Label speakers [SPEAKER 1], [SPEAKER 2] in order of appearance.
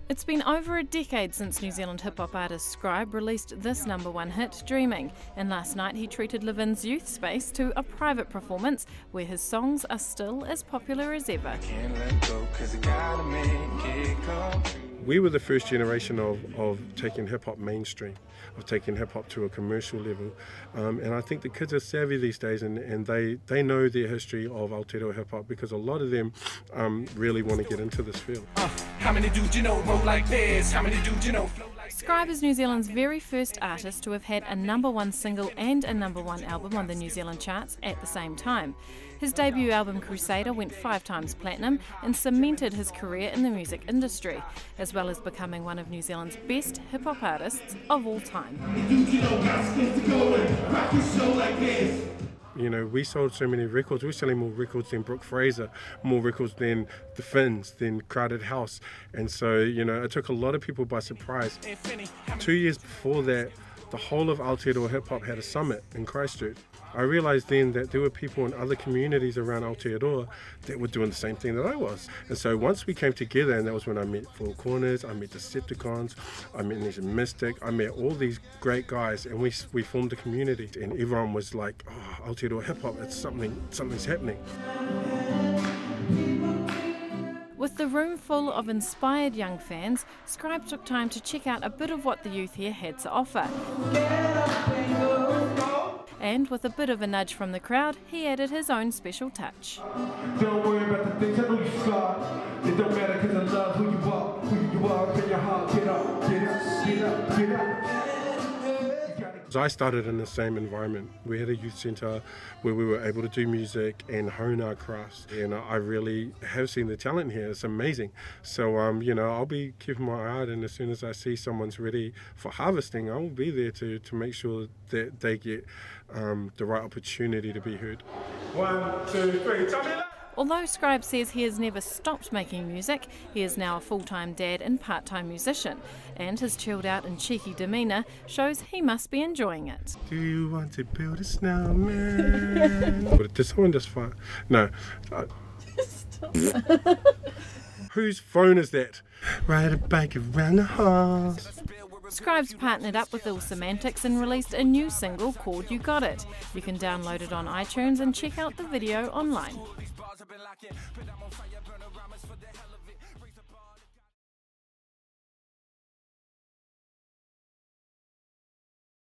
[SPEAKER 1] It's been over a decade since New Zealand hip-hop artist Scribe released this #1 hit, Dreaming, and last night he treated Levin's youth space to a private performance where his songs are still as popular as ever.
[SPEAKER 2] We were the first generation of taking hip-hop mainstream, of taking hip-hop to a commercial level, and I think the kids are savvy these days, and they know their history of Aotearoa hip-hop because a lot of them really want to get into this field.
[SPEAKER 3] How many dudes you know roll like this? How many dudes you know flow like this?
[SPEAKER 1] Scribe is New Zealand's very first artist to have had a #1 single and a #1 album on the New Zealand charts at the same time. His debut album Crusader went 5 times platinum and cemented his career in the music industry, as well as becoming one of New Zealand's best hip-hop artists of all time.
[SPEAKER 2] You know, we sold so many records. We're selling more records than Brooke Fraser, more records than The Finns, than Crowded House. And so, you know, it took a lot of people by surprise. 2 years before that, the whole of Aotearoa hip-hop had a summit in Christchurch. I realised then that there were people in other communities around Aotearoa that were doing the same thing that I was. And so once we came together, and that was when I met Four Corners, I met Decepticons, I met Ninja Mystic, I met all these great guys, and we formed a community. And everyone was like, oh, Aotearoa hip-hop, it's something's happening.
[SPEAKER 1] With the room full of inspired young fans, Scribe took time to check out a bit of what the youth here had to offer. And with a bit of a nudge from the crowd, he added his own special touch.
[SPEAKER 4] Don't worry about the things that really scar. It don't matter because I love who you are, get your heart, get up, get up, get up, get up.
[SPEAKER 2] I started in the same environment. We had a youth centre where we were able to do music and hone our crafts, and I really have seen the talent here. It's amazing. So you know, I'll be keeping my eye out, and as soon as I see someone's ready for harvesting, I will be there to make sure that they get the right opportunity to be heard.
[SPEAKER 4] 1, 2, 3, tell me that.
[SPEAKER 1] Although Scribe says he has never stopped making music, he is now a full-time dad and part-time musician, and his chilled-out and cheeky demeanour shows he must be enjoying it.
[SPEAKER 2] Do you want to build a snowman? But did someone just fire? No. Whose phone is that? Ride a bike around the house.
[SPEAKER 1] Scribe's partnered up with Ill Semantics and released a new single called You Got It. You can download it on iTunes and check out the video online.